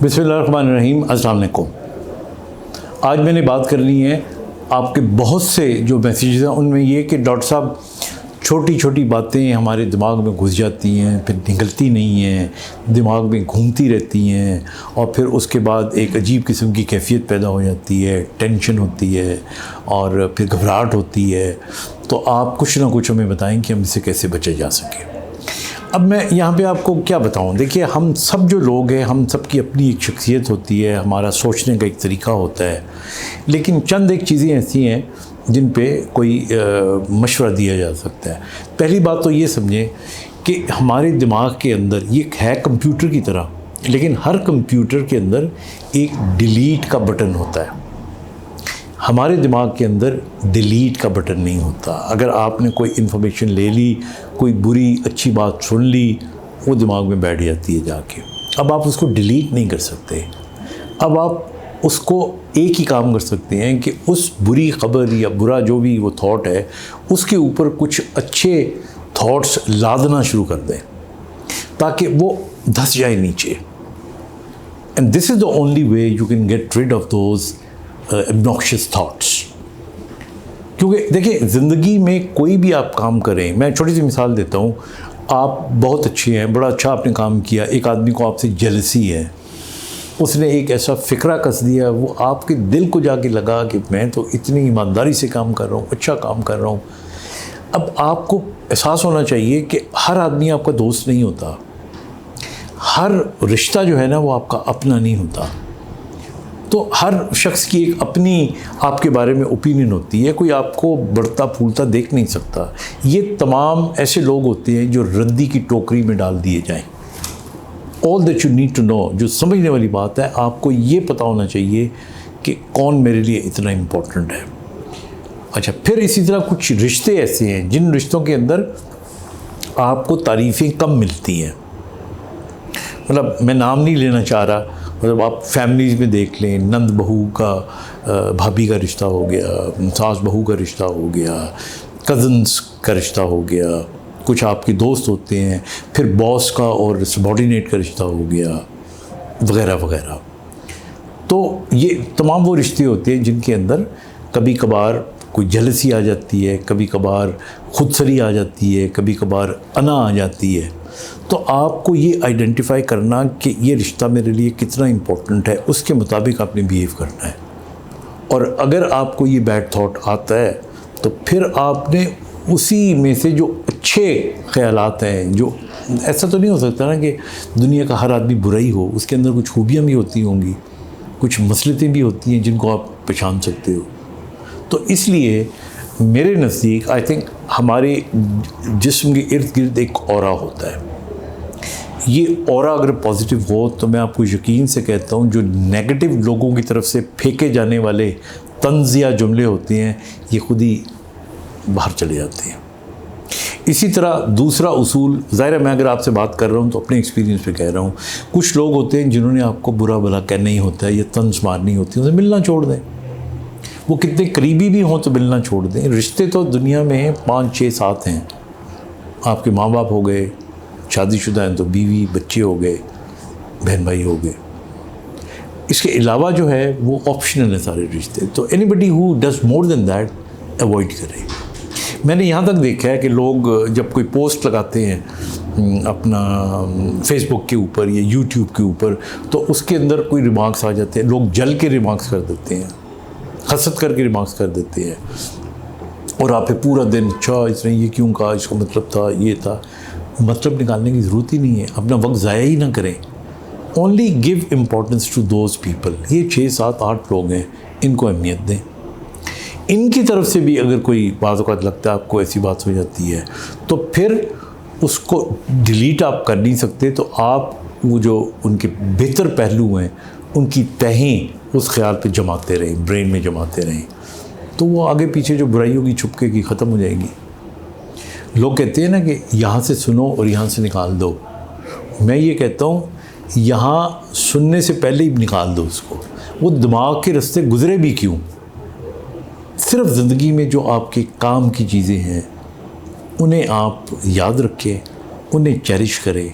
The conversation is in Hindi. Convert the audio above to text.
बिस्मिल्लाहिर्रहमानिर्रहीम। अस्सलाम वालेकुम। आज मैंने बात करनी है, आपके बहुत से जो मैसेजेस हैं उनमें ये कि डॉक्टर साहब छोटी छोटी बातें हमारे दिमाग में घुस जाती हैं, फिर निकलती नहीं हैं, दिमाग में घूमती रहती हैं और फिर उसके बाद एक अजीब किस्म की कैफियत पैदा हो जाती है, टेंशन होती है और फिर घबराहट होती है। तो आप कुछ ना कुछ हमें बताएं कि हम इससे कैसे बचे जा सकें। अब मैं यहाँ पे आपको क्या बताऊँ, देखिए हम सब जो लोग हैं, हम सब की अपनी एक शख्सियत होती है, हमारा सोचने का एक तरीका होता है, लेकिन चंद एक चीज़ें ऐसी हैं जिन पे कोई मशवरा दिया जा सकता है। पहली बात तो ये समझें कि हमारे दिमाग के अंदर ये है कंप्यूटर की तरह, लेकिन हर कंप्यूटर के अंदर एक डिलीट का बटन होता है। हमारे दिमाग के अंदर डिलीट का बटन नहीं होता। अगर आपने कोई इन्फॉर्मेशन ले ली, कोई बुरी अच्छी बात सुन ली, वो दिमाग में बैठ जाती है जाके। अब आप उसको डिलीट नहीं कर सकते। अब आप उसको एक ही काम कर सकते हैं कि उस बुरी ख़बर या बुरा जो भी वो थॉट है, उसके ऊपर कुछ अच्छे थॉट्स लादना शुरू कर दें ताकि वो धंस जाए नीचे। And this is the only way you can get rid of those obnoxious thoughts। क्योंकि देखिए ज़िंदगी में कोई भी आप काम करें, मैं छोटी सी मिसाल देता हूँ। आप बहुत अच्छे हैं, बड़ा अच्छा आपने काम किया, एक आदमी को आपसे जेलसी है, उसने एक ऐसा फ़िक्रा कस दिया, वो आपके दिल को जाके लगा कि मैं तो इतनी ईमानदारी से काम कर रहा हूँ, अच्छा काम कर रहा हूँ। अब आपको एहसास होना चाहिए कि हर आदमी आपका दोस्त नहीं होता, हर रिश्ता जो है ना वो आपका अपना नहीं होता। तो हर शख्स की एक अपनी आपके बारे में ओपिनियन होती है, कोई आपको बढ़ता फूलता देख नहीं सकता। ये तमाम ऐसे लोग होते हैं जो रद्दी की टोकरी में डाल दिए जाएं। All that you need to know, जो समझने वाली बात है, आपको ये पता होना चाहिए कि कौन मेरे लिए इतना इम्पोर्टेंट है। अच्छा, फिर इसी तरह कुछ रिश्ते ऐसे हैं जिन रिश्तों के अंदर आपको तारीफ़ें कम मिलती हैं। मतलब मैं नाम नहीं लेना चाह रहा, मतलब आप फैमिलीज़ में देख लें, नंद बहू का भाभी का रिश्ता हो गया, सास बहू का रिश्ता हो गया, कज़न्स का रिश्ता हो गया, कुछ आपके दोस्त होते हैं, फिर बॉस का और सबॉर्डिनेट का रिश्ता हो गया, वगैरह वगैरह। तो ये तमाम वो रिश्ते होते हैं जिनके अंदर कभी कभार कोई जलसी आ जाती है, कभी कभार खुदसरी आ जाती है, कभी कभार अना आ जाती है। तो आपको ये आइडेंटिफाई करना कि ये रिश्ता मेरे लिए कितना इम्पोर्टेंट है, उसके मुताबिक आपने बिहेव करना है। और अगर आपको ये बैड थॉट आता है तो फिर आपने उसी में से जो अच्छे ख़यालात हैं, जो ऐसा तो नहीं हो सकता ना कि दुनिया का हर आदमी बुरा ही हो, उसके अंदर कुछ खूबियाँ भी होती होंगी, कुछ मसलतें भी होती हैं जिनको आप पहचान सकते हो। तो इसलिए मेरे नज़दीक आई थिंक हमारे जिस्म के इर्द गिर्द एक ऑरा होता है। ये ऑरा अगर पॉजिटिव हो तो मैं आपको यकीन से कहता हूँ जो नेगेटिव लोगों की तरफ से फेंके जाने वाले तंज़ या जुमले होते हैं, ये खुद ही बाहर चले जाते हैं। इसी तरह दूसरा उसूल, ज़ाहिर है मैं अगर आपसे बात कर रहा हूँ तो अपने एक्सपीरियंस पे कह रहा हूँ। कुछ लोग होते हैं जिन्होंने आपको बुरा भला कहना ही होता है, ये तंज़ मारनी होती है, उन्हें मिलना छोड़ दें। वो कितने करीबी भी हों तो मिलना छोड़ दें। रिश्ते तो दुनिया में 5, 6, 7 हैं। आपके माँ बाप हो गए, शादीशुदा हैं तो बीवी बच्चे हो गए, बहन भाई हो गए। इसके अलावा जो है वो ऑप्शनल है सारे रिश्ते। तो anybody who does more than that avoid करें। मैंने यहाँ तक देखा है कि लोग जब कोई पोस्ट लगाते हैं अपना फेसबुक के ऊपर या यूट्यूब के ऊपर, तो उसके अंदर कोई रिमार्क्स आ जाते हैं, लोग जल के रिमार्क्स कर देते हैं, हसद करके रिमार्क्स कर देते हैं और आप पे पूरा दिन, अच्छा इसने ये क्यों कहा, इसका मतलब था ये था। मतलब निकालने की ज़रूरत ही नहीं है, अपना वक्त ज़ाया ही ना करें। Only give importance to those people. ये 6, 7, 8 लोग हैं, इनको अहमियत दें। इनकी तरफ से भी अगर कोई बात औक़ात लगता है आपको ऐसी बात हो जाती है तो फिर उसको डिलीट आप कर नहीं सकते, तो आप वो जो उनके बेहतर पहलू हैं उनकी तहें उस ख्याल पे जमाते रहें, ब्रेन में जमाते रहें, तो वो आगे पीछे जो बुराई होगी छुपके की ख़त्म हो जाएगी। लोग कहते हैं ना कि यहाँ से सुनो और यहाँ से निकाल दो। मैं ये कहता हूँ यहाँ सुनने से पहले ही निकाल दो उसको। वो दिमाग के रास्ते गुज़रे भी क्यों। सिर्फ ज़िंदगी में जो आपके काम की चीज़ें हैं उन्हें आप याद रखें, उन्हें चेरिश करें